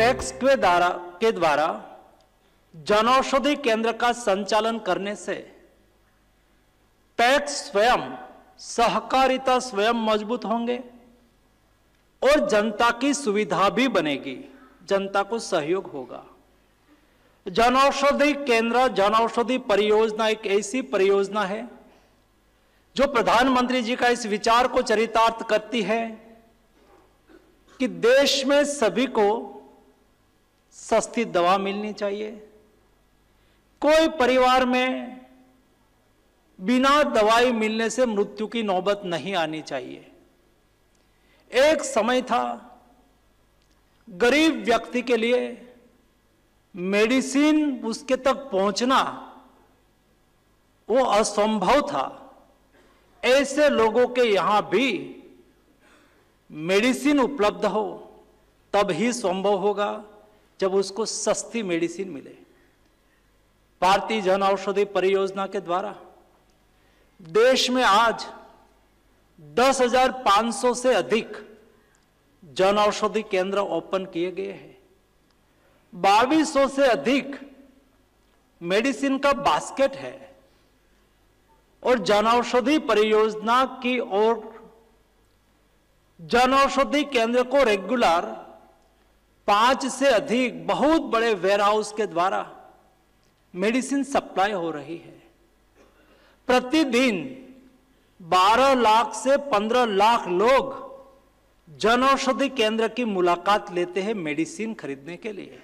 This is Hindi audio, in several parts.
पैक्स के द्वारा जनौषधि केंद्र का संचालन करने से पैक्स स्वयं, सहकारिता स्वयं मजबूत होंगे और जनता की सुविधा भी बनेगी, जनता को सहयोग होगा। जनौषधि केंद्र, जनौषधि परियोजना एक ऐसी परियोजना है जो प्रधानमंत्री जी का इस विचार को चरितार्थ करती है कि देश में सभी को सस्ती दवा मिलनी चाहिए। कोई परिवार में बिना दवाई मिलने से मृत्यु की नौबत नहीं आनी चाहिए। एक समय था गरीब व्यक्ति के लिए मेडिसिन उसके तक पहुंचना वो असंभव था। ऐसे लोगों के यहां भी मेडिसिन उपलब्ध हो तब ही संभव होगा जब उसको सस्ती मेडिसिन मिले। भारतीय जन औषधि परियोजना के द्वारा देश में आज 10,500 से अधिक जन औषधि केंद्र ओपन किए गए हैं। 2200 से अधिक मेडिसिन का बास्केट है और जन औषधि परियोजना की ओर जन औषधि केंद्र को रेगुलर 5 से अधिक बहुत बड़े वेयरहाउस के द्वारा मेडिसिन सप्लाई हो रही है। प्रतिदिन 12 लाख से 15 लाख लोग जन औषधि केंद्र की मुलाकात लेते हैं मेडिसिन खरीदने के लिए।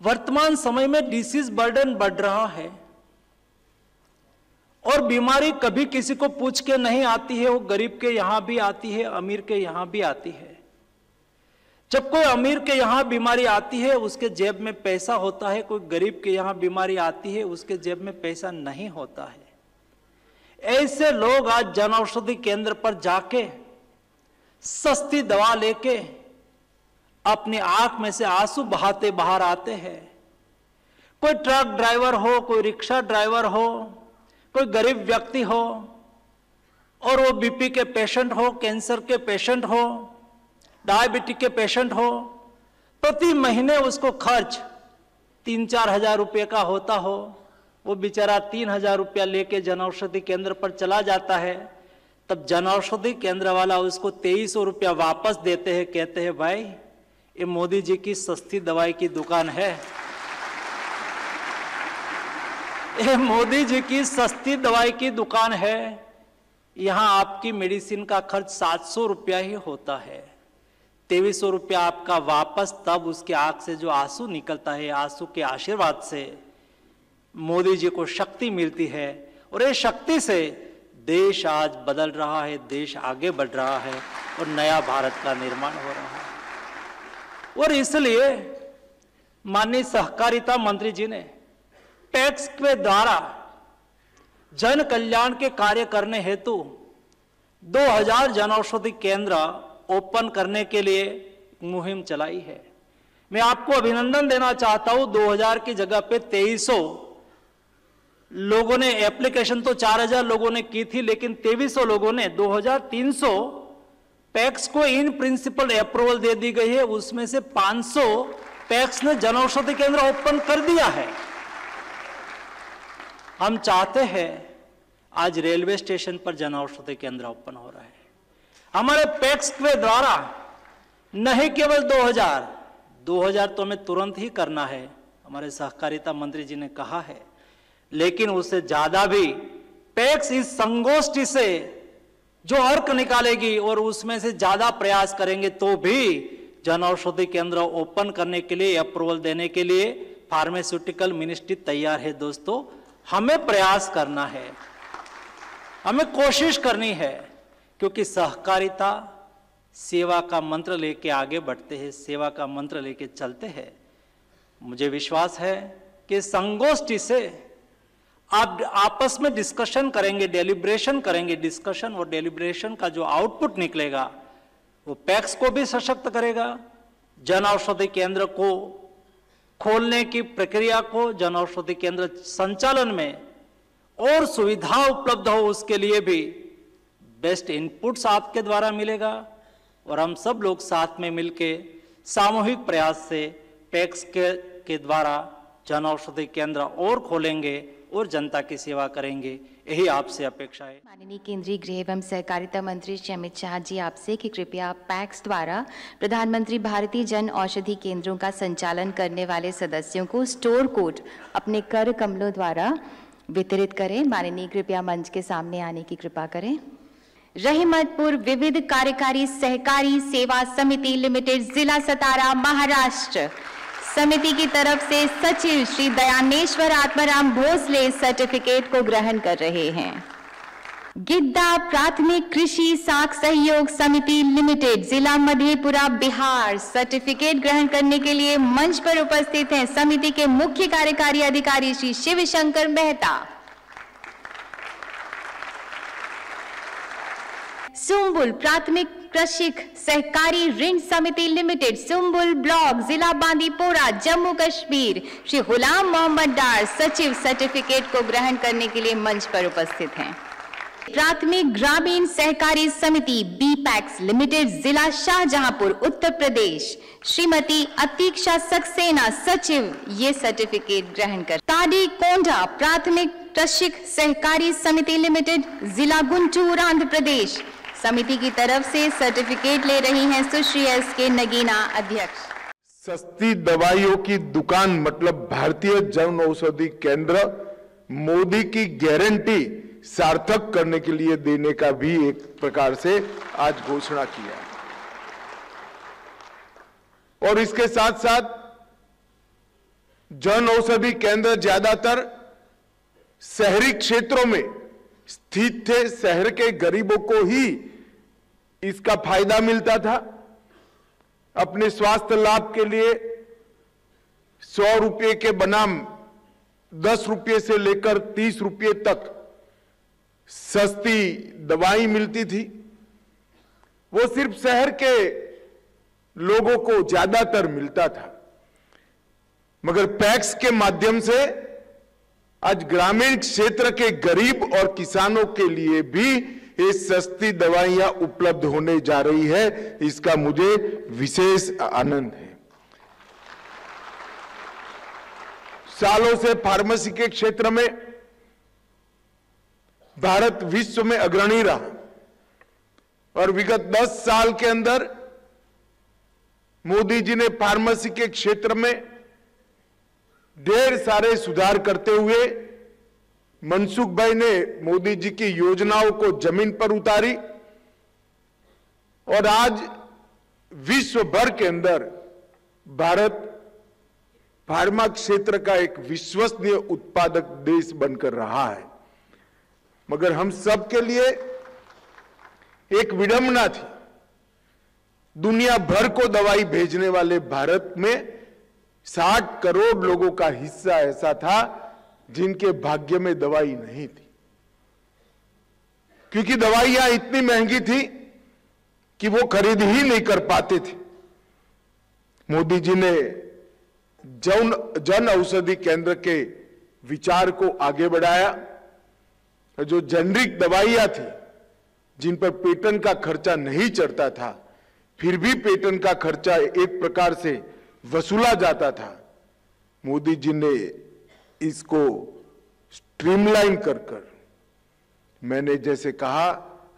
वर्तमान समय में डिसीज बर्डन बढ़ रहा है और बीमारी कभी किसी को पूछ के नहीं आती है, वो गरीब के यहां भी आती है, अमीर के यहां भी आती है। जब कोई अमीर के यहां बीमारी आती है उसके जेब में पैसा होता है, कोई गरीब के यहां बीमारी आती है उसके जेब में पैसा नहीं होता है। ऐसे लोग आज जन औषधि केंद्र पर जाके सस्ती दवा लेके अपनी आंख में से आंसू बहाते बाहर आते हैं। कोई ट्रक ड्राइवर हो, कोई रिक्शा ड्राइवर हो, कोई गरीब व्यक्ति हो और वो बीपी के पेशेंट हो, कैंसर के पेशेंट हो, डायबिटिक के पेशेंट हो, प्रति महीने उसको खर्च 3-4 हजार रुपये का होता हो, वो बेचारा 3,000 रुपया लेके जन औषधि केंद्र पर चला जाता है। तब जन औषधि केंद्र वाला उसको 2300 रुपया वापस देते हैं, कहते हैं भाई ये मोदी जी की सस्ती दवाई की दुकान है, ये मोदी जी की सस्ती दवाई की दुकान है, यहां आपकी मेडिसिन का खर्च 700 रुपया ही होता है। 2300 रुपया आपका वापस, तब उसके आंख से जो आंसू निकलता है, आंसू के आशीर्वाद से मोदी जी को शक्ति मिलती है और ये शक्ति से देश आज बदल रहा है, देश आगे बढ़ रहा है और नया भारत का निर्माण हो रहा है। और इसलिए माननीय सहकारिता मंत्री जी ने पैक्स के द्वारा जन कल्याण के कार्य करने हेतु 2000 जन औषधि केंद्र ओपन करने के लिए मुहिम चलाई है। मैं आपको अभिनंदन देना चाहता हूं। 2000 की जगह पे 2300 लोगों ने एप्लीकेशन, तो 4000 लोगों ने की थी, लेकिन 2300 लोगों ने 2300 पैक्स को इन प्रिंसिपल अप्रूवल दे दी गई है। उसमें से 500 पैक्स ने जन औषधि केंद्र ओपन कर दिया है। हम चाहते हैं आज रेलवे स्टेशन पर जन औषधि केंद्र ओपन हो रहा है। हमारे पैक्स के द्वारा नहीं केवल 2000 तो हमें तुरंत ही करना है, हमारे सहकारिता मंत्री जी ने कहा है, लेकिन उससे ज्यादा भी पैक्स इस संगोष्ठी से जो अर्क निकालेगी और उसमें से ज्यादा प्रयास करेंगे तो भी जन औषधि केंद्र ओपन करने के लिए, अप्रूवल देने के लिए फार्मास्यूटिकल मिनिस्ट्री तैयार है। दोस्तों, हमें प्रयास करना है, हमें कोशिश करनी है, क्योंकि सहकारिता सेवा का मंत्र लेके आगे बढ़ते हैं, सेवा का मंत्र लेके चलते हैं। मुझे विश्वास है कि संगोष्ठी से आप आपस में डिस्कशन करेंगे, डेलिब्रेशन करेंगे, डिस्कशन और डेलिब्रेशन का जो आउटपुट निकलेगा वो पैक्स को भी सशक्त करेगा, जन औषधि केंद्र को खोलने की प्रक्रिया को, जन औषधि केंद्र संचालन में और सुविधा उपलब्ध हो उसके लिए भी बेस्ट इनपुट्स आपके द्वारा मिलेगा और हम सब लोग साथ में मिलके सामूहिक प्रयास से पैक्स के द्वारा जन औषधि केंद्र और खोलेंगे और जनता की सेवा करेंगे, यही आपसे अपेक्षा है। माननीय केंद्रीय गृह एवं सहकारिता मंत्री श्री अमित शाह जी आपसे कि कृपया पैक्स द्वारा प्रधानमंत्री भारतीय जन औषधि केंद्रों का संचालन करने वाले सदस्यों को स्टोर कोड अपने कर कमलों द्वारा वितरित करें। माननीय कृपया मंच के सामने आने की कृपा करें। रहीमतपुर विविध कार्यकारी सहकारी सेवा समिति लिमिटेड, जिला सतारा, महाराष्ट्र समिति की तरफ से सचिव श्री दयानेश्वर आत्माराम भोसले सर्टिफिकेट को ग्रहण कर रहे हैं। गिद्दा प्राथमिक कृषि साख सहयोग समिति लिमिटेड, जिला मधेपुरा, बिहार सर्टिफिकेट ग्रहण करने के लिए मंच पर उपस्थित हैं समिति के मुख्य कार्यकारी अधिकारी श्री शिवशंकर मेहता। सुम्बुल प्राथमिक कृषिक सहकारी ऋण समिति लिमिटेड, सुम्बुल ब्लॉक, जिला बांदीपोरा, जम्मू कश्मीर, श्री गुलाम मोहम्मद डार सचिव सर्टिफिकेट को ग्रहण करने के लिए मंच पर उपस्थित हैं। प्राथमिक ग्रामीण सहकारी समिति बी पैक्स लिमिटेड, जिला शाहजहांपुर, उत्तर प्रदेश, श्रीमती अतीक्षा सक्सेना सचिव ये सर्टिफिकेट ग्रहण कर। ताडी कोंडा प्राथमिक कृषिक सहकारी समिति लिमिटेड, जिला गुंटूर, आंध्र प्रदेश समिति की तरफ से सर्टिफिकेट ले रही हैं सुश्री एस के नगीना अध्यक्ष। सस्ती दवाइयों की दुकान मतलब भारतीय जन औषधि केंद्र मोदी की गारंटी सार्थक करने के लिए देने का भी एक प्रकार से आज घोषणा किया। और इसके साथ साथ जन औषधि केंद्र ज्यादातर शहरी क्षेत्रों में स्थित थे। शहर के गरीबों को ही इसका फायदा मिलता था। अपने स्वास्थ्य लाभ के लिए 100 रुपये के बनाम 10 रुपये से लेकर 30 रुपये तक सस्ती दवाई मिलती थी। वो सिर्फ शहर के लोगों को ज्यादातर मिलता था, मगर पैक्स के माध्यम से आज ग्रामीण क्षेत्र के गरीब और किसानों के लिए भी ये सस्ती दवाइयां उपलब्ध होने जा रही है। इसका मुझे विशेष आनंद है। सालों से फार्मेसी के क्षेत्र में भारत विश्व में अग्रणी रहा और विगत 10 साल के अंदर मोदी जी ने फार्मेसी के क्षेत्र में ढेर सारे सुधार करते हुए मनसुख भाई ने मोदी जी की योजनाओं को जमीन पर उतारी और आज विश्व भर के अंदर भारत फार्मा क्षेत्र का एक विश्वसनीय उत्पादक देश बनकर रहा है। मगर हम सब के लिए एक विडंबना थी। दुनिया भर को दवाई भेजने वाले भारत में 60 करोड़ लोगों का हिस्सा ऐसा था जिनके भाग्य में दवाई नहीं थी, क्योंकि दवाइयां इतनी महंगी थी कि वो खरीद ही नहीं कर पाते थे। मोदी जी ने जन औषधि केंद्र के विचार को आगे बढ़ाया। जो जेनरिक दवाइयां थी जिन पर पेटेंट का खर्चा नहीं चढ़ता था, फिर भी पेटेंट का खर्चा एक प्रकार से वसूला जाता था, मोदी जी ने इसको स्ट्रीमलाइन कर मैंने जैसे कहा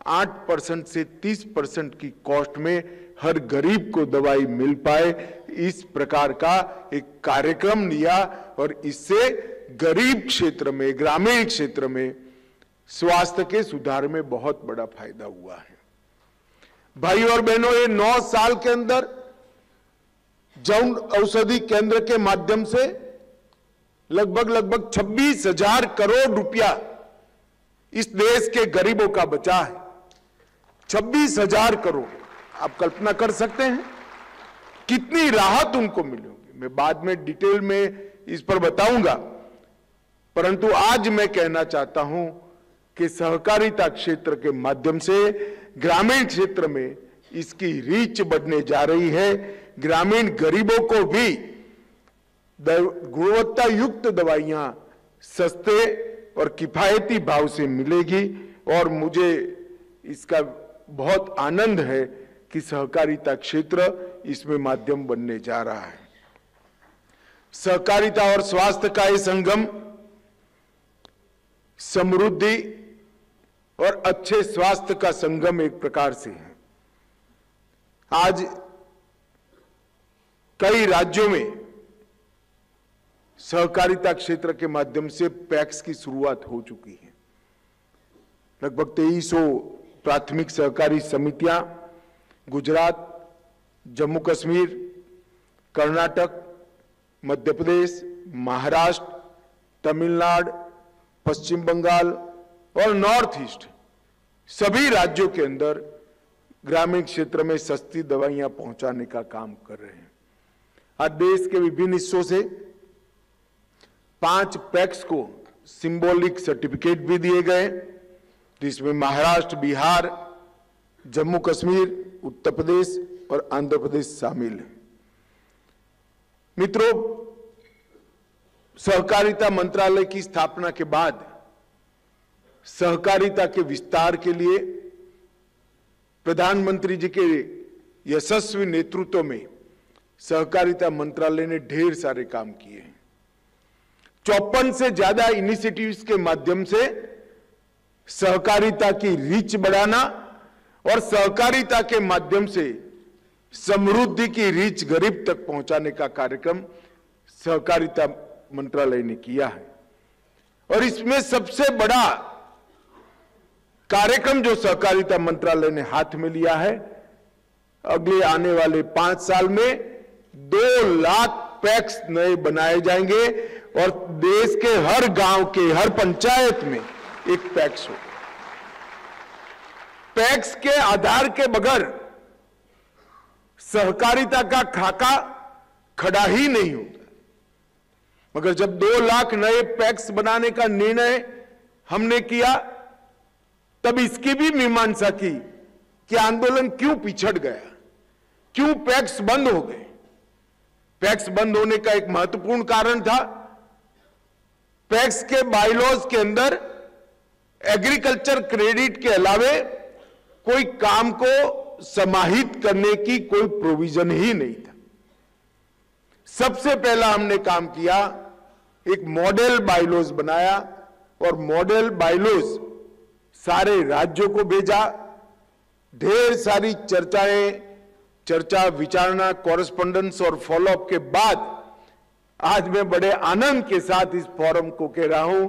8% से 30% की कॉस्ट में हर गरीब को दवाई मिल पाए, इस प्रकार का एक कार्यक्रम लिया और इससे गरीब क्षेत्र में, ग्रामीण क्षेत्र में स्वास्थ्य के सुधार में बहुत बड़ा फायदा हुआ है। भाई और बहनों, ये 9 साल के अंदर जन औषधि केंद्र के माध्यम से लगभग 26,000 करोड़ रुपया इस देश के गरीबों का बचा है। 26,000 करोड़, आप कल्पना कर सकते हैं कितनी राहत उनको मिली होगी। मैं बाद में डिटेल में इस पर बताऊंगा, परंतु आज मैं कहना चाहता हूं कि सहकारिता क्षेत्र के माध्यम से ग्रामीण क्षेत्र में इसकी रीच बढ़ने जा रही है। ग्रामीण गरीबों को भी गुणवत्ता युक्त दवाइयां सस्ते और किफायती भाव से मिलेगी और मुझे इसका बहुत आनंद है कि सहकारिता क्षेत्र इसमें माध्यम बनने जा रहा है। सहकारिता और स्वास्थ्य का ये संगम समृद्धि और अच्छे स्वास्थ्य का संगम एक प्रकार से है। आज कई राज्यों में सहकारिता क्षेत्र के माध्यम से पैक्स की शुरुआत हो चुकी है। लगभग 2300 प्राथमिक सहकारी समितियां गुजरात, जम्मू कश्मीर, कर्नाटक, मध्य प्रदेश, महाराष्ट्र, तमिलनाडु, पश्चिम बंगाल और नॉर्थ ईस्ट सभी राज्यों के अंदर ग्रामीण क्षेत्र में सस्ती दवाइयां पहुंचाने का काम कर रहे हैं। आज देश के विभिन्न हिस्सों से 5 पैक्स को सिंबॉलिक सर्टिफिकेट भी दिए गए, जिसमें महाराष्ट्र, बिहार, जम्मू कश्मीर, उत्तर प्रदेश और आंध्र प्रदेश शामिल है। मित्रों, सहकारिता मंत्रालय की स्थापना के बाद सहकारिता के विस्तार के लिए प्रधानमंत्री जी के यशस्वी नेतृत्व में सहकारिता मंत्रालय ने ढेर सारे काम किए हैं। 54 से ज्यादा इनिशिएटिव्स के माध्यम से सहकारिता की रीच बढ़ाना और सहकारिता के माध्यम से समृद्धि की रीच गरीब तक पहुंचाने का कार्यक्रम सहकारिता मंत्रालय ने किया है। और इसमें सबसे बड़ा कार्यक्रम जो सहकारिता मंत्रालय ने हाथ में लिया है, अगले आने वाले 5 साल में 2 लाख पैक्स नए बनाए जाएंगे और देश के हर गांव के हर पंचायत में एक पैक्स होगा। पैक्स के आधार के बगैर सहकारिता का खाका खड़ा ही नहीं होता। मगर जब 2 लाख नए पैक्स बनाने का निर्णय हमने किया, तब इसकी भी मीमांसा की कि आंदोलन क्यों पिछड़ गया, क्यों पैक्स बंद हो गए। पैक्स बंद होने का एक महत्वपूर्ण कारण था, पैक्स के बायलॉज के अंदर एग्रीकल्चर क्रेडिट के अलावे कोई काम को समाहित करने की कोई प्रोविजन ही नहीं था। सबसे पहला हमने काम किया, एक मॉडल बायलॉज बनाया और मॉडल बायलॉज सारे राज्यों को भेजा। ढेर सारी चर्चा, विचारणा, कॉरेस्पॉन्डेंस और फॉलोअप के बाद आज मैं बड़े आनंद के साथ इस फोरम को कह रहा हूं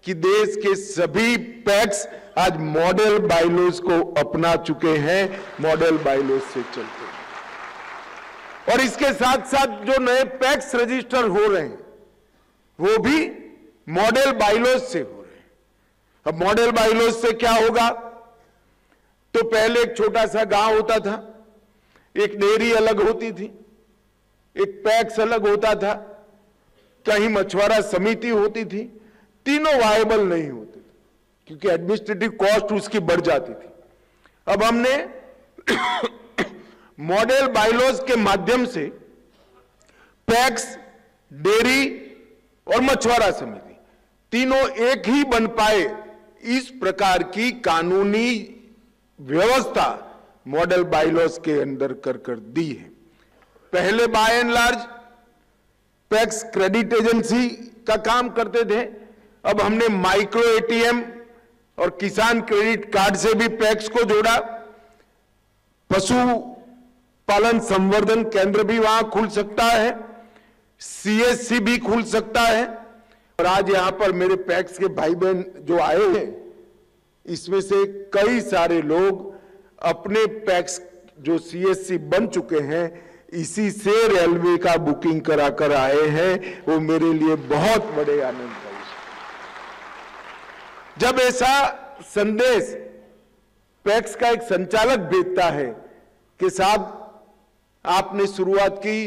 कि देश के सभी पैक्स आज मॉडल बायलॉज को अपना चुके हैं, मॉडल बायलॉज से चलते हैं। और इसके साथ साथ जो नए पैक्स रजिस्टर हो रहे हैं वो भी मॉडल बायलॉज से हो रहे हैं। अब मॉडल बायलॉज से क्या होगा, तो पहले एक छोटा सा गांव होता था, एक डेयरी अलग होती थी, एक पैक्स अलग होता था, कहीं मछुआरा समिति होती थी, तीनों वायबल नहीं होते थे क्योंकि एडमिनिस्ट्रेटिव कॉस्ट उसकी बढ़ जाती थी। अब हमने मॉडल बायलॉज के माध्यम से पैक्स, डेयरी और मछुआरा समिति तीनों एक ही बन पाए, इस प्रकार की कानूनी व्यवस्था मॉडल बायलॉज के अंदर कर दी है। पहले by and large PACS credit agency का काम करते थे, अब हमने माइक्रो एटीएम और किसान क्रेडिट कार्ड से भी पैक्स को जोड़ा। पशु पालन संवर्धन केंद्र भी वहां खुल सकता है, सीएससी भी खुल सकता है। और आज यहां पर मेरे पैक्स के भाई बहन जो आए हैं, इसमें से कई सारे लोग अपने पैक्स जो सीएससी बन चुके हैं, इसी से रेलवे का बुकिंग करा कर आए हैं। वो मेरे लिए बहुत बड़े आनंद का विषय। जब ऐसा संदेश पैक्स का एक संचालक भेजता है कि साहब आपने शुरुआत की,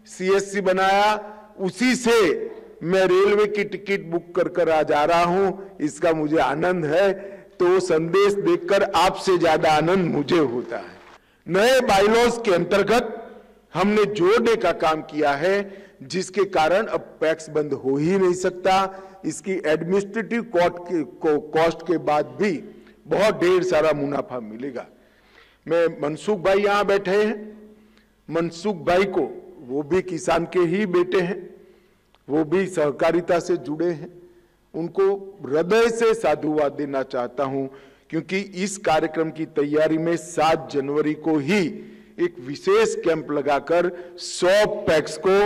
सीएससी बनाया, उसी से मैं रेलवे की टिकट बुक कर आ जा रहा हूं, इसका मुझे आनंद है, तो संदेश देखकर आपसे ज्यादा आनंद मुझे होता है। नए बायलॉज के अंतर्गत हमने जोड़ने का काम किया है, जिसके कारण अब पैक्स बंद हो ही नहीं सकता। इसकी एडमिनिस्ट्रेटिव कॉस्ट के बाद भी बहुत ढेर सारा मुनाफा मिलेगा। मैं मनसुख भाई यहां बैठे हैं, मनसुख भाई को, वो भी किसान के ही बेटे हैं, वो भी सहकारिता से जुड़े हैं, उनको हृदय से साधुवाद देना चाहता हूं, क्योंकि इस कार्यक्रम की तैयारी में 7 जनवरी को ही एक विशेष कैंप लगाकर 100 पैक्स को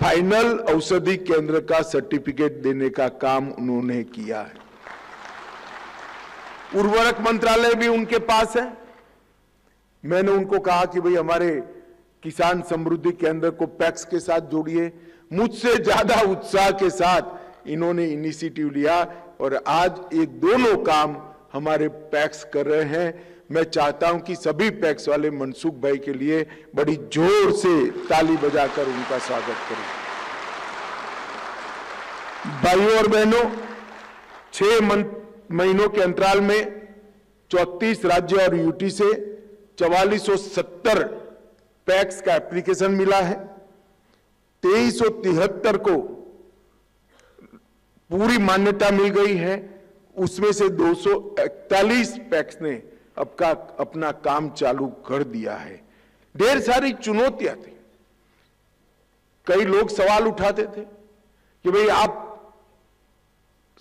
फाइनल औषधि केंद्र का सर्टिफिकेट देने का काम उन्होंने किया है। उर्वरक मंत्रालय भी उनके पास है। मैंने उनको कहा कि भाई हमारे किसान समृद्धि केंद्र को पैक्स के साथ जोड़िए। मुझसे ज्यादा उत्साह के साथ इन्होंने इनिशिएटिव लिया और आज ये दोनों काम हमारे पैक्स कर रहे हैं। मैं चाहता हूं कि सभी पैक्स वाले मनसुख भाई के लिए बड़ी जोर से ताली बजाकर उनका स्वागत करें। भाइयों और बहनों, 6 महीनों के अंतराल में 34 राज्य और यूटी से 4470 पैक्स का एप्लीकेशन मिला है। 2373 को पूरी मान्यता मिल गई है। उसमें से 241 पैक्स ने अपना काम चालू कर दिया है। ढेर सारी चुनौतियां थी। कई लोग सवाल उठाते थे कि भाई आप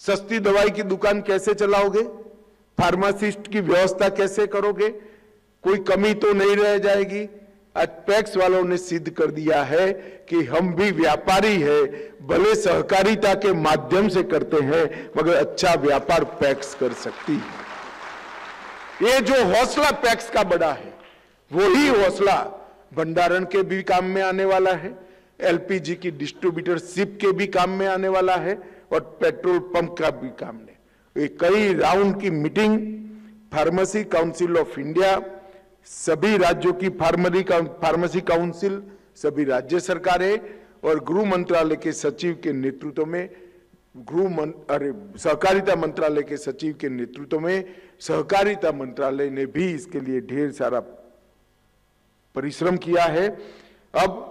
सस्ती दवाई की दुकान कैसे चलाओगे, फार्मासिस्ट की व्यवस्था कैसे करोगे, कोई कमी तो नहीं रह जाएगी। आज पैक्स वालों ने सिद्ध कर दिया है कि हम भी व्यापारी है, भले सहकारिता के माध्यम से करते हैं मगर अच्छा व्यापार पैक्स कर सकती है। ये जो हौसला पैक्स का बड़ा है, वही हौसला भंडारण के भी काम में आने वाला है, एलपीजी की डिस्ट्रीब्यूटरशिप के भी काम में आने वाला है और पेट्रोल पंप का भी काम में। कई राउंड की meeting pharmacy council of India, सभी राज्यों की फार्मेसी काउंसिल, सभी राज्य सरकारें और गृह मंत्रालय के सचिव के नेतृत्व में, सहकारिता मंत्रालय के सचिव के नेतृत्व में सहकारिता मंत्रालय ने भी इसके लिए ढेर सारा परिश्रम किया है। अब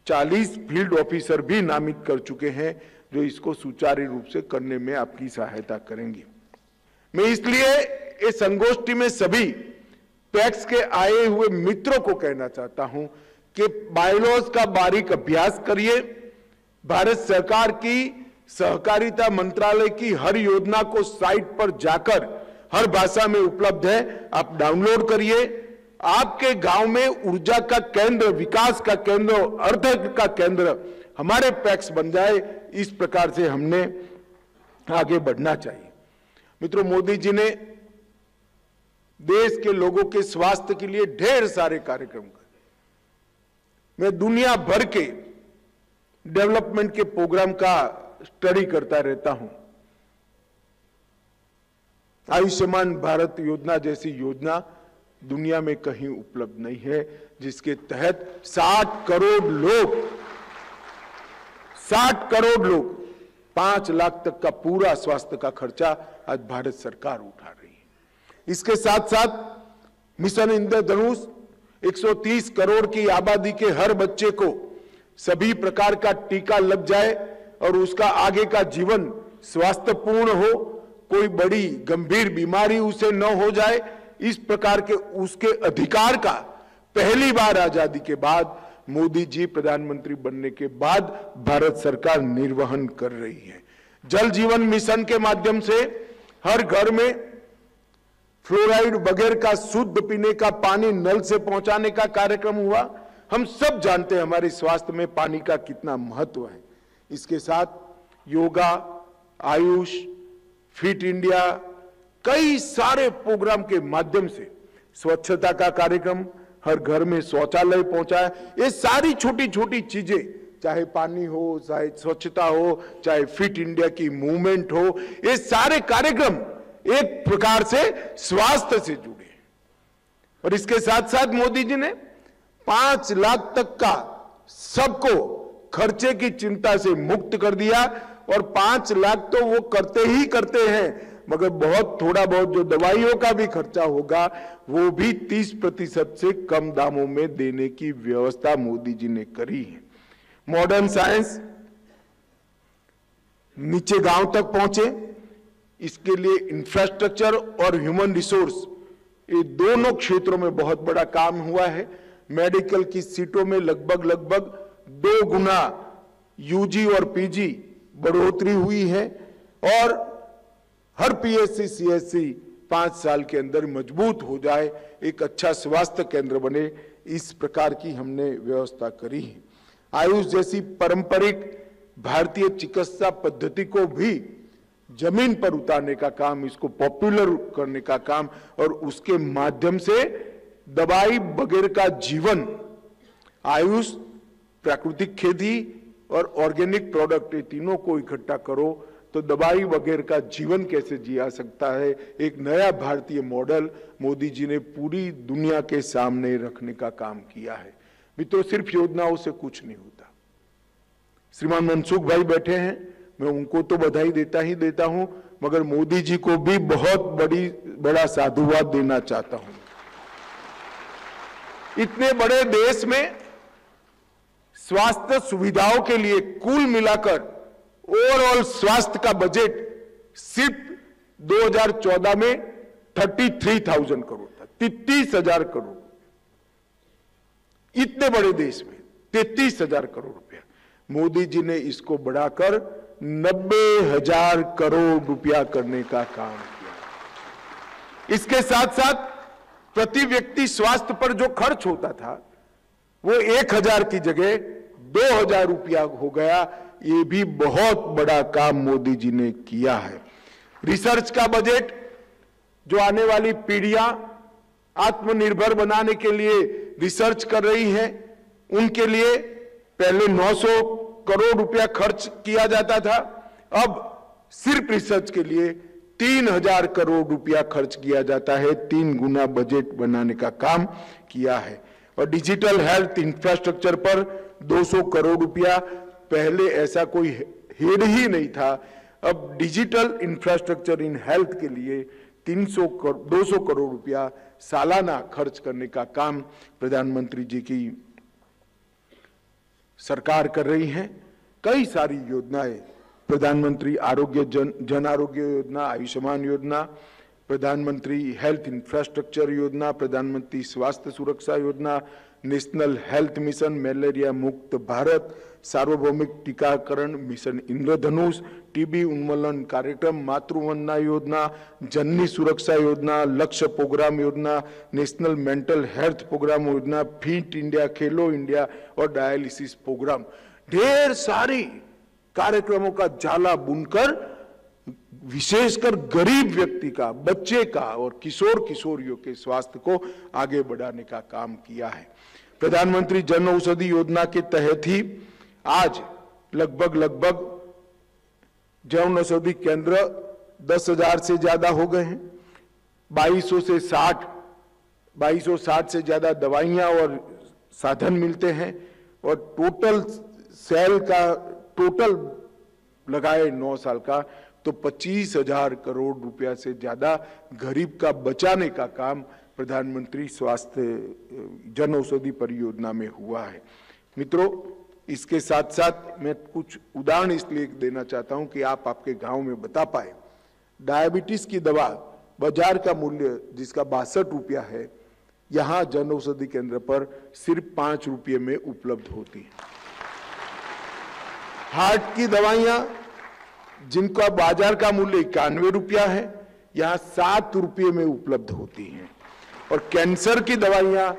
40 फील्ड ऑफिसर भी नामित कर चुके हैं जो इसको सुचारू रूप से करने में आपकी सहायता करेंगे। मैं इसलिए इस संगोष्ठी में सभी पैक्स के आए हुए मित्रों को कहना चाहता हूं कि बायलॉज का बारीक अभ्यास करिए। भारत सरकार की सहकारिता मंत्रालय की हर योजना को साइट पर जाकर हर भाषा में उपलब्ध है, आप डाउनलोड करिए। आपके गांव में ऊर्जा का केंद्र, विकास का केंद्र, अर्थ का केंद्र हमारे पैक्स बन जाए, इस प्रकार से हमने आगे बढ़ना चाहिए। मित्रों, मोदी जी ने देश के लोगों के स्वास्थ्य के लिए ढेर सारे कार्यक्रम करे। मैं दुनिया भर के डेवलपमेंट के प्रोग्राम का स्टडी करता रहता हूं। आयुष्मान भारत योजना जैसी योजना दुनिया में कहीं उपलब्ध नहीं है, जिसके तहत 60 करोड़ लोग 5 लाख तक का पूरा स्वास्थ्य का खर्चा आज भारत सरकार उठा रही है। इसके साथ साथ मिशन इंद्रधनुष 130 करोड़ की आबादी के हर बच्चे को सभी प्रकार का टीका लग जाए और उसका आगे का जीवन स्वास्थ्यपूर्ण हो, कोई बड़ी गंभीर बीमारी उसे न हो जाए, इस प्रकार के उसके अधिकार का पहली बार आजादी के बाद मोदी जी प्रधानमंत्री बनने के बाद भारत सरकार निर्वहन कर रही है। जल जीवन मिशन के माध्यम से हर घर में फ्लोराइड वगैरह का शुद्ध पीने का पानी नल से पहुंचाने का कार्यक्रम हुआ। हम सब जानते हैं हमारे स्वास्थ्य में पानी का कितना महत्व है। इसके साथ योगा, आयुष, फिट इंडिया, कई सारे प्रोग्राम के माध्यम से स्वच्छता का कार्यक्रम, हर घर में शौचालय पहुंचाया। ये सारी छोटी छोटी चीजें, चाहे पानी हो, चाहे स्वच्छता हो, चाहे फिट इंडिया की मूवमेंट हो, ये सारे कार्यक्रम एक प्रकार से स्वास्थ्य से जुड़े। और इसके साथ साथ मोदी जी ने 5 लाख तक का सबको खर्चे की चिंता से मुक्त कर दिया। और 5 लाख तो वो करते ही करते हैं, मगर बहुत थोड़ा बहुत जो दवाइयों का भी खर्चा होगा वो भी 30% से कम दामों में देने की व्यवस्था मोदी जी ने करी है। मॉडर्न साइंस नीचे गांव तक पहुंचे, इसके लिए इंफ्रास्ट्रक्चर और ह्यूमन रिसोर्स, ये दोनों क्षेत्रों में बहुत बड़ा काम हुआ है। मेडिकल की सीटों में लगभग 2 गुना यूजी और पीजी बढ़ोतरी हुई है और हर पीएससी सीएससी 5 साल के अंदर मजबूत हो जाए, एक अच्छा स्वास्थ्य केंद्र बने, इस प्रकार की हमने व्यवस्था करी है। आयुष जैसी पारंपरिक भारतीय चिकित्सा पद्धति को भी जमीन पर उतारने का काम, इसको पॉपुलर करने का काम और उसके माध्यम से दवाई बगैर का जीवन, आयुष, प्राकृतिक खेती और ऑर्गेनिक प्रोडक्ट, ये तीनों को इकट्ठा करो तो दवाई बगैर का जीवन कैसे जिया सकता है, एक नया भारतीय मॉडल मोदी जी ने पूरी दुनिया के सामने रखने का काम किया है। मित्रों, सिर्फ योजनाओं से कुछ नहीं होता। श्रीमान मनसुख भाई बैठे हैं, मैं उनको तो बधाई देता हूं, मगर मोदी जी को भी बहुत बड़ा साधुवाद देना चाहता हूं। इतने बड़े देश में स्वास्थ्य सुविधाओं के लिए कुल मिलाकर ओवरऑल स्वास्थ्य का बजट सिर्फ 2014 में 33,000 करोड़ था, 33,000 करोड़। इतने बड़े देश में 33,000 करोड़ रुपया, मोदी जी ने इसको बढ़ाकर 90,000 करोड़ रुपया करने का काम किया। इसके साथ साथ प्रति व्यक्ति स्वास्थ्य पर जो खर्च होता था वो 1,000 की जगह 2,000 रुपया हो गया। ये भी बहुत बड़ा काम मोदी जी ने किया है। रिसर्च का बजट, जो आने वाली पीढ़ियां आत्मनिर्भर बनाने के लिए रिसर्च कर रही हैं, उनके लिए पहले 900 करोड़ रुपया खर्च किया जाता था, अब सिर्फ रिसर्च के लिए 3,000 करोड़ रुपया खर्च किया जाता है। 3 गुना बजट बनाने का काम किया है। और डिजिटल हेल्थ इंफ्रास्ट्रक्चर पर 200 करोड़ रुपया, पहले ऐसा कोई हेड ही नहीं था। अब डिजिटल इंफ्रास्ट्रक्चर इन हेल्थ के लिए 200 करोड़ रुपया सालाना खर्च करने का काम प्रधानमंत्री जी की सरकार कर रही है। कई सारी योजनाएं, प्रधानमंत्री जन आरोग्य योजना, आयुष्मान योजना, प्रधानमंत्री हेल्थ इंफ्रास्ट्रक्चर योजना, प्रधानमंत्री स्वास्थ्य सुरक्षा योजना, नेशनल हेल्थ मिशन, मलेरिया मुक्त भारत, सार्वभौमिक टीकाकरण मिशन इंद्रधनुष, टीबी उन्मूलन कार्यक्रम, मातृवंदना योजना, जननी सुरक्षा योजना, लक्ष्य प्रोग्राम योजना, नेशनल मेंटल हेल्थ प्रोग्राम योजना, फिट इंडिया, खेलो इंडिया और डायलिसिस प्रोग्राम, ढेर सारी कार्यक्रमों का जाला बुनकर विशेषकर गरीब व्यक्ति का, बच्चे का और किशोरियों के स्वास्थ्य को आगे बढ़ाने का काम किया है। प्रधानमंत्री जन औषधि योजना के तहत ही आज लगभग जन औषधि केंद्र 10,000 से ज्यादा हो गए हैं। 2260 से ज्यादा दवाइयां और साधन मिलते हैं और टोटल सेल का टोटल लगाए 9 साल का तो 25,000 करोड़ रुपया से ज्यादा गरीब का बचाने का काम प्रधानमंत्री स्वास्थ्य जन औषधि परियोजना में हुआ है। मित्रों, इसके साथ साथ मैं कुछ उदाहरण इसलिए देना चाहता हूं कि आप आपके गांव में बता पाए। डायबिटीज की दवा बाजार का मूल्य जिसका 62 रुपया है, यहां जन औषधि केंद्र पर सिर्फ 5 रुपये में उपलब्ध होती है। हार्ट की दवाइयां जिनका बाजार का मूल्य 91 रुपया है, यहां 7 रुपये में उपलब्ध होती हैं। और कैंसर की दवाइयां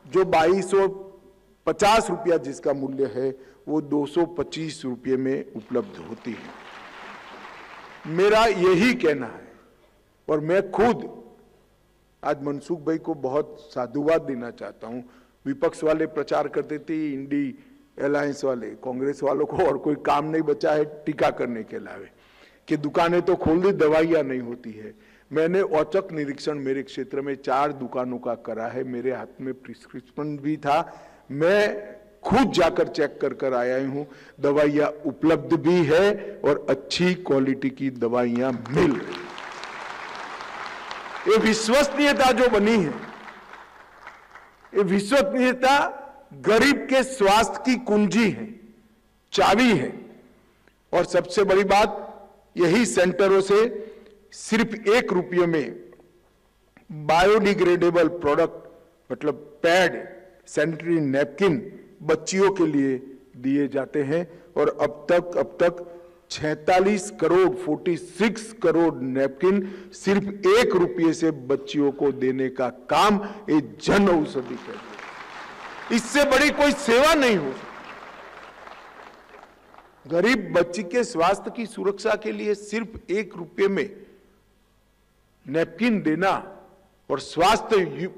जो 2250 रुपया जिसका मूल्य है, वो 225 रुपये में उपलब्ध होती है। मेरा यही कहना है और मैं खुद आज मनसुख भाई को बहुत साधुवाद देना चाहता हूं। विपक्ष वाले प्रचार करते थे, इंडी अलायंस वाले, कांग्रेस वालों को और कोई काम नहीं बचा है टीका करने के अलावे कि दुकानें तो खोल दी, दवाइयां नहीं होती है। मैंने औचक निरीक्षण मेरे क्षेत्र में 4 दुकानों का करा है। मेरे हाथ में प्रिस्क्रिप्शन भी था, मैं खुद जाकर चेक कर आया हूं। दवाइयां उपलब्ध भी है और अच्छी क्वालिटी की दवाइयां मिल रही। ये विश्वसनीयता जो बनी है, ये विश्वसनीयता गरीब के स्वास्थ्य की कुंजी है, चाबी है। और सबसे बड़ी बात, यही सेंटरों से सिर्फ 1 रुपये में बायोडिग्रेडेबल प्रोडक्ट मतलब पैड सैनिटरी नैपकिन बच्चियों के लिए दिए जाते हैं और अब तक 46 करोड़ 46 करोड़ नैपकिन सिर्फ 1 रुपये से बच्चियों को देने का काम ये जन औषधि कर रही है। इससे बड़ी कोई सेवा नहीं हो सकती। गरीब बच्ची के स्वास्थ्य की सुरक्षा के लिए सिर्फ 1 रुपये में नैपकिन देना और स्वास्थ्य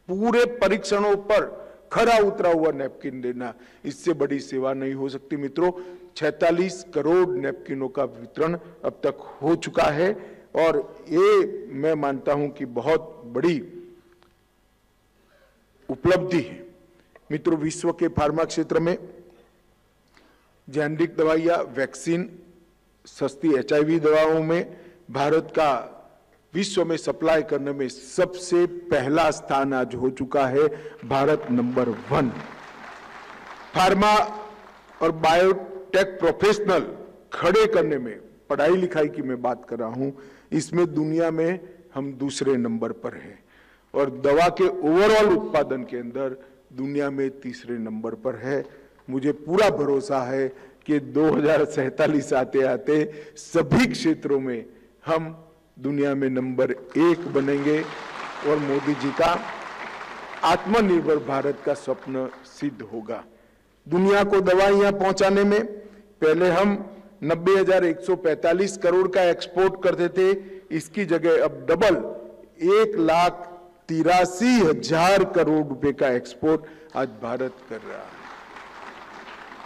पूरे परीक्षणों पर खरा उतरा हुआ नैपकिन देना, इससे बड़ी सेवा नहीं हो सकती। मित्रों, 46 करोड़ नैपकिनों का वितरण अब तक हो चुका है और ये मैं मानता हूं कि बहुत बड़ी उपलब्धि है। मित्रों, विश्व के फार्मा क्षेत्र में जेनेरिक दवाइयां, वैक्सीन, सस्ती HIV दवाओं में भारत का विश्व में सप्लाई करने में सबसे पहला स्थान आज हो चुका है। भारत नंबर 1। फार्मा और बायोटेक प्रोफेशनल खड़े करने में, पढ़ाई लिखाई की मैं बात कर रहा हूं, इसमें दुनिया में हम दूसरे नंबर पर हैं और दवा के ओवरऑल उत्पादन के अंदर दुनिया में तीसरे नंबर पर है। मुझे पूरा भरोसा है कि 2047 आते आते सभी क्षेत्रों में हम दुनिया में नंबर 1 बनेंगे और मोदी जी का आत्मनिर्भर भारत का स्वप्न सिद्ध होगा। दुनिया को दवाइयां पहुंचाने में पहले हम 90,145 करोड़ का एक्सपोर्ट करते थे, इसकी जगह अब डबल 1,83,000 करोड़ रुपए का एक्सपोर्ट आज भारत कर रहा है।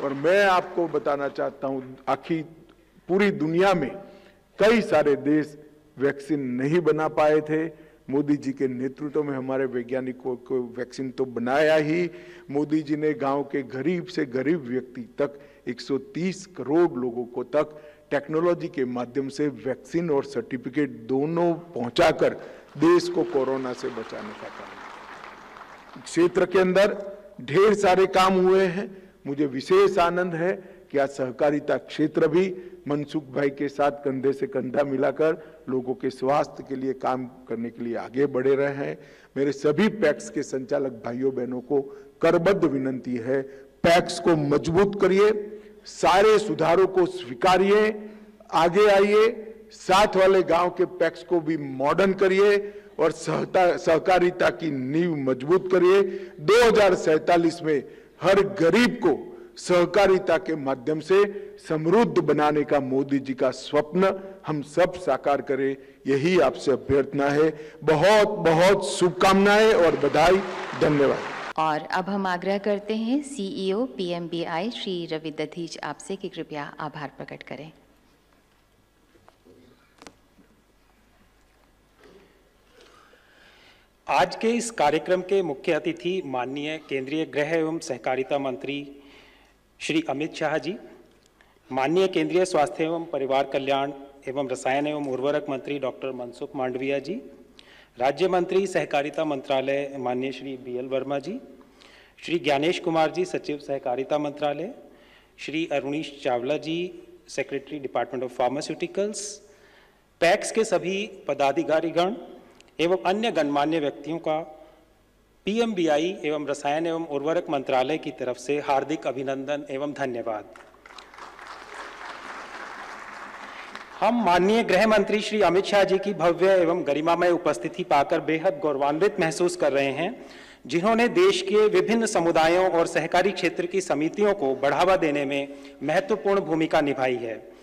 और मैं आपको बताना चाहता हूं, आखिर पूरी दुनिया में कई सारे देश वैक्सीन नहीं बना पाए थे। मोदी जी के नेतृत्व में हमारे वैज्ञानिकों को वैक्सीन तो बनाया ही, मोदी जी ने गांव के गरीब से गरीब व्यक्ति तक 130 करोड़ लोगों को तक टेक्नोलॉजी के माध्यम से वैक्सीन और सर्टिफिकेट दोनों पहुंचाकर देश को कोरोना से बचाने का काम। क्षेत्र के अंदर ढेर सारे काम हुए हैं। मुझे विशेष आनंद है कि आज सहकारिता क्षेत्र भी मनसुख भाई के साथ कंधे से कंधा मिलाकर लोगों के स्वास्थ्य के लिए काम करने के लिए आगे बढ़े रहे हैं। मेरे सभी पैक्स के संचालक भाइयों बहनों को करबद्ध विनंती है, पैक्स को मजबूत करिए, सारे सुधारों को स्वीकारिए, आगे आइए, साथ वाले गांव के पैक्स को भी मॉडर्न करिए और सहकारिता की नींव मजबूत करिए। 2047 में हर गरीब को सहकारिता के माध्यम से समृद्ध बनाने का मोदी जी का स्वप्न हम सब साकार करें, यही आपसे अभ्यर्थना है। बहुत बहुत शुभकामनाएं और बधाई। धन्यवाद। और अब हम आग्रह करते हैं CEO PMBI श्री रवि दधीच आपसे कि कृपया आभार प्रकट करें। आज के इस कार्यक्रम के मुख्य अतिथि माननीय केंद्रीय गृह एवं सहकारिता मंत्री श्री अमित शाह जी, माननीय केंद्रीय स्वास्थ्य एवं परिवार कल्याण एवं रसायन एवं उर्वरक मंत्री डॉक्टर मनसुख मांडविया जी, राज्य मंत्री सहकारिता मंत्रालय माननीय श्री BL वर्मा जी, श्री ज्ञानेश कुमार जी सचिव सहकारिता मंत्रालय, Shri Arunish Chawla ji secretary department of pharmaceuticals, PACS के सभी पदाधिकारीगण एवं अन्य गणमान्य व्यक्तियों का PMBI एवं रसायन एवं उर्वरक मंत्रालय की तरफ से हार्दिक अभिनंदन एवं धन्यवाद। हम माननीय गृह मंत्री श्री अमित शाह जी की भव्य एवं गरिमामय उपस्थिति पाकर बेहद गौरवान्वित महसूस कर रहे हैं, जिन्होंने देश के विभिन्न समुदायों और सहकारी क्षेत्र की समितियों को बढ़ावा देने में महत्वपूर्ण भूमिका निभाई है।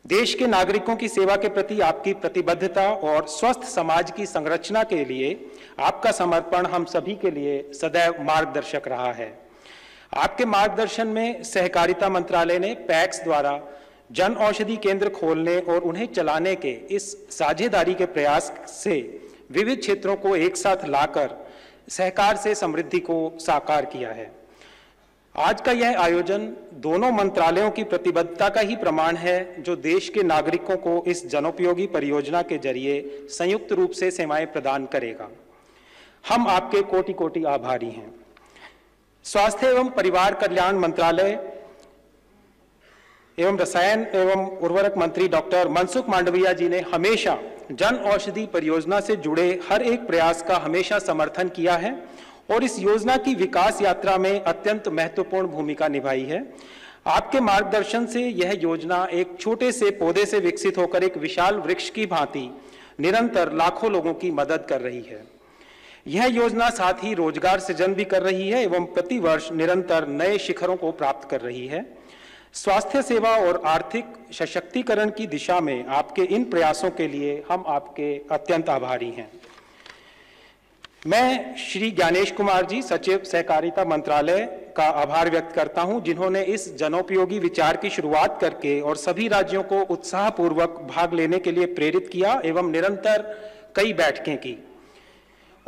देश के नागरिकों की सेवा के प्रति आपकी प्रतिबद्धता और स्वस्थ समाज की संरचना के लिए आपका समर्पण हम सभी के लिए सदैव मार्गदर्शक रहा है। आपके मार्गदर्शन में सहकारिता मंत्रालय ने पैक्स द्वारा जन औषधि केंद्र खोलने और उन्हें चलाने के इस साझेदारी के प्रयास से विविध क्षेत्रों को एक साथ लाकर सहकार से समृद्धि को साकार किया है। आज का यह आयोजन दोनों मंत्रालयों की प्रतिबद्धता का ही प्रमाण है, जो देश के नागरिकों को इस जनोपयोगी परियोजना के जरिए संयुक्त रूप से सेवाएं प्रदान करेगा। हम आपके कोटि कोटि आभारी हैं। स्वास्थ्य एवं परिवार कल्याण मंत्रालय एवं रसायन एवं उर्वरक मंत्री डॉक्टर मनसुख मांडविया जी ने हमेशा जन औषधि परियोजना से जुड़े हर एक प्रयास का हमेशा समर्थन किया है और इस योजना की विकास यात्रा में अत्यंत महत्वपूर्ण भूमिका निभाई है। आपके मार्गदर्शन से यह योजना एक छोटे से पौधे से विकसित होकर एक विशाल वृक्ष की भांति निरंतर लाखों लोगों की मदद कर रही है। यह योजना साथ ही रोजगार सृजन भी कर रही है एवं प्रतिवर्ष निरंतर नए शिखरों को प्राप्त कर रही है। स्वास्थ्य सेवा और आर्थिक सशक्तिकरण की दिशा में आपके इन प्रयासों के लिए हम आपके अत्यंत आभारी हैं। मैं श्री ज्ञानेश कुमार जी, सचिव सहकारिता मंत्रालय का आभार व्यक्त करता हूं, जिन्होंने इस जनोपयोगी विचार की शुरुआत करके और सभी राज्यों को उत्साहपूर्वक भाग लेने के लिए प्रेरित किया एवं निरंतर कई बैठकें की।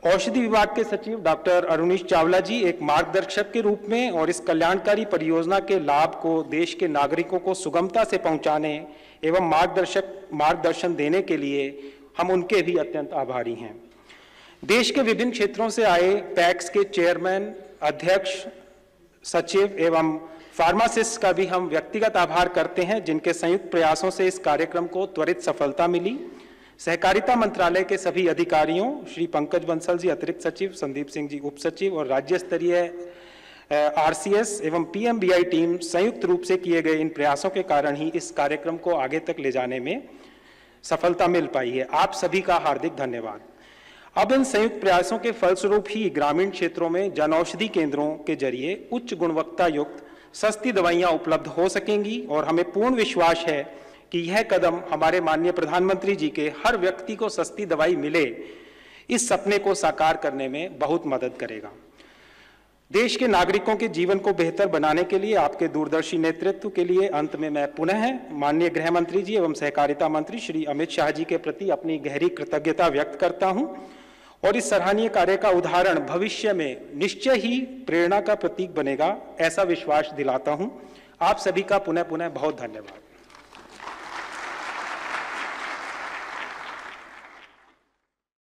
औषधि विभाग के सचिव डॉक्टर अरुणीश चावला जी एक मार्गदर्शक के रूप में और इस कल्याणकारी परियोजना के लाभ को देश के नागरिकों को सुगमता से पहुंचाने एवं मार्गदर्शन देने के लिए हम उनके भी अत्यंत आभारी हैं। देश के विभिन्न क्षेत्रों से आए पैक्स के चेयरमैन, अध्यक्ष, सचिव एवं फार्मासिस्ट का भी हम व्यक्तिगत आभार करते हैं, जिनके संयुक्त प्रयासों से इस कार्यक्रम को त्वरित सफलता मिली। सहकारिता मंत्रालय के सभी अधिकारियों, श्री पंकज बंसल जी अतिरिक्त सचिव, संदीप सिंह जी उप सचिव और राज्य स्तरीय आरसीएस एवं पीएमबीआई टीम संयुक्त रूप से किए गए इन प्रयासों के कारण ही इस कार्यक्रम को आगे तक ले जाने में सफलता मिल पाई है। आप सभी का हार्दिक धन्यवाद। अब इन संयुक्त प्रयासों के फलस्वरूप ही ग्रामीण क्षेत्रों में जनऔषधि केंद्रों के जरिए उच्च गुणवत्ता युक्त सस्ती दवाइयां उपलब्ध हो सकेंगी और हमें पूर्ण विश्वास है कि यह कदम हमारे माननीय प्रधानमंत्री जी के हर व्यक्ति को सस्ती दवाई मिले इस सपने को साकार करने में बहुत मदद करेगा। देश के नागरिकों के जीवन को बेहतर बनाने के लिए आपके दूरदर्शी नेतृत्व के लिए अंत में मैं पुनः माननीय गृह मंत्री जी एवं सहकारिता मंत्री श्री अमित शाह जी के प्रति अपनी गहरी कृतज्ञता व्यक्त करता हूं और इस सराहनीय कार्य का उदाहरण भविष्य में निश्चय ही प्रेरणा का प्रतीक बनेगा, ऐसा विश्वास दिलाता हूं। आप सभी का पुनः बहुत धन्यवाद।